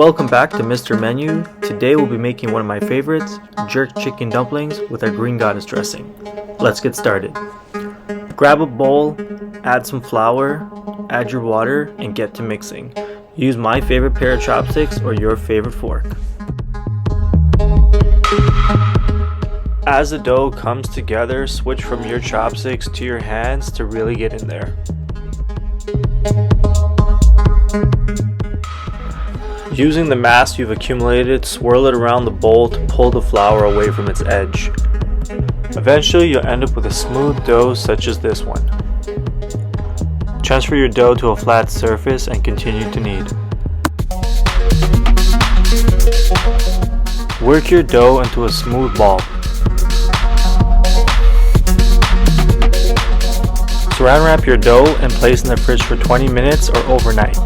Welcome back to Mr. Menu. Today we'll be making one of my favorites, jerk chicken dumplings with our green goddess dressing. Let's get started. Grab a bowl, add some flour, add your water, and get to mixing. Use my favorite pair of chopsticks or your favorite fork. As the dough comes together, switch from your chopsticks to your hands to really get in there. Using the mass you've accumulated, swirl it around the bowl to pull the flour away from its edge. Eventually, you'll end up with a smooth dough such as this one. Transfer your dough to a flat surface and continue to knead. Work your dough into a smooth ball. Saran wrap your dough and place in the fridge for 20 minutes or overnight.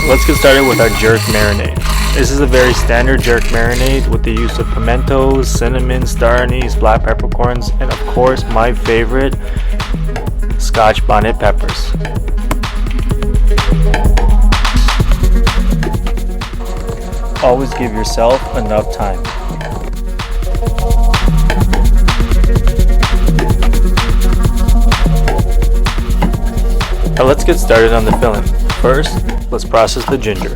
Let's get started with our jerk marinade. This is a very standard jerk marinade with the use of pimentos, cinnamon, star anise, black peppercorns, and of course my favorite, Scotch bonnet peppers. Always give yourself enough time. Now let's get started on the filling. First, let's process the ginger.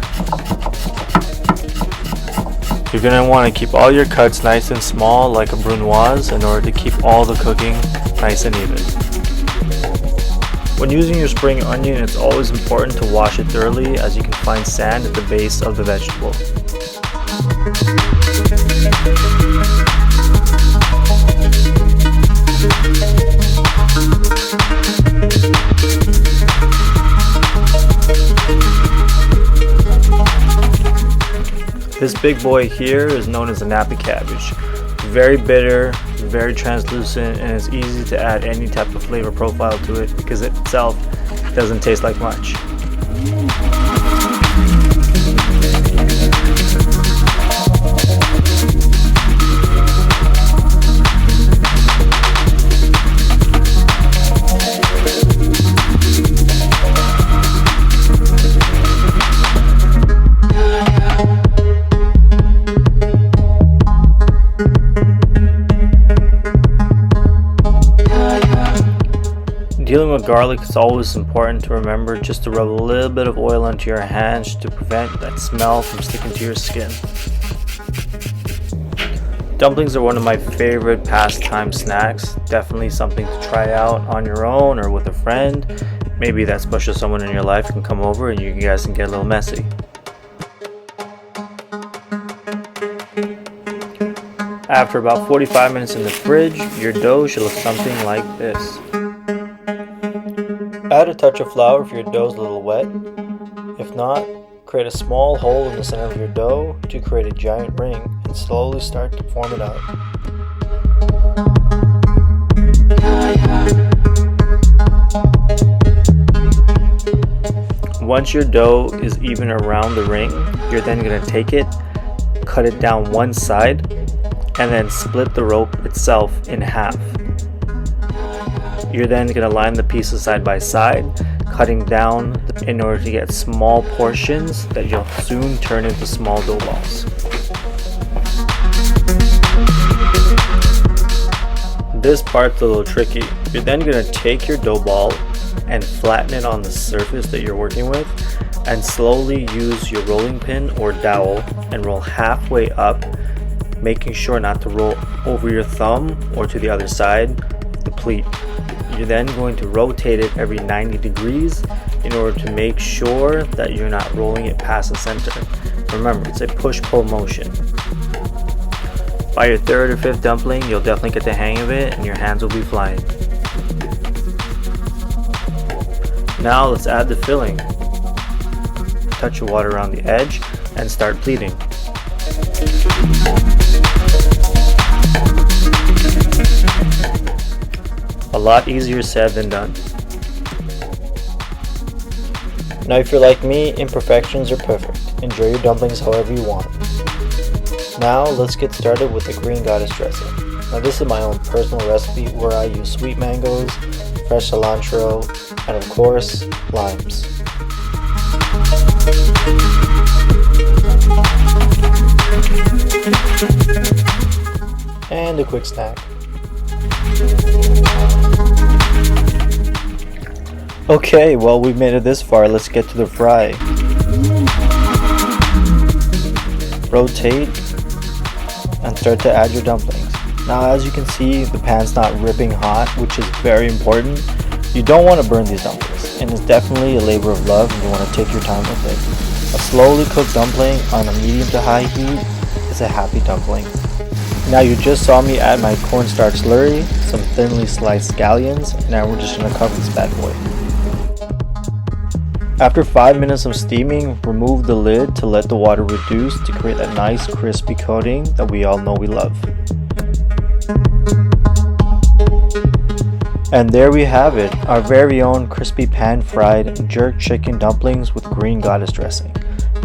You're going to want to keep all your cuts nice and small like a brunoise in order to keep all the cooking nice and even. When using your spring onion, it's always important to wash it thoroughly as you can find sand at the base of the vegetable. This big boy here is known as a nappy cabbage. Very bitter, very translucent, and it's easy to add any type of flavor profile to it because it itself doesn't taste like much. Dealing with garlic, it's always important to remember just to rub a little bit of oil onto your hands to prevent that smell from sticking to your skin. Dumplings are one of my favorite pastime snacks. Definitely something to try out on your own or with a friend. Maybe that special someone in your life can come over and you guys can get a little messy. After about 45 minutes in the fridge, your dough should look something like this. Add a touch of flour if your dough is a little wet. If not, create a small hole in the center of your dough to create a giant ring and slowly start to form it out. Once your dough is even around the ring, you're then going to take it, cut it down one side, and then split the rope itself in half. You're then going to line the pieces side by side, cutting down in order to get small portions that you'll soon turn into small dough balls. This part's a little tricky. You're then going to take your dough ball and flatten it on the surface that you're working with, and slowly use your rolling pin or dowel and roll halfway up, making sure not to roll over your thumb or to the other side of the pleat. You're then going to rotate it every 90 degrees in order to make sure that you're not rolling it past the center. Remember, it's a push-pull motion. By your third or fifth dumpling, you'll definitely get the hang of it and your hands will be flying. Now let's add the filling. Touch of water around the edge and start pleating. A lot easier said than done. Now if you're like me, imperfections are perfect. Enjoy your dumplings however you want. Now let's get started with the green goddess dressing. Now this is my own personal recipe where I use sweet mangoes, fresh cilantro, and of course, limes. another quick snack. Okay, well, we've made it this far. Let's get to the fry. Rotate and start to add your dumplings. Now, as you can see, the pan's not ripping hot, which is very important. You don't want to burn these dumplings, and it's definitely a labor of love, and you want to take your time with it. A slowly cooked dumpling on a medium to high heat is a happy dumpling. Now, you just saw me add my cornstarch slurry, some thinly sliced scallions, and now we're just going to cover this bad boy. After 5 minutes of steaming, remove the lid to let the water reduce to create that nice crispy coating that we all know we love. And there we have it, our very own crispy pan-fried jerk chicken dumplings with green goddess dressing.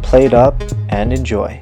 Plate up and enjoy.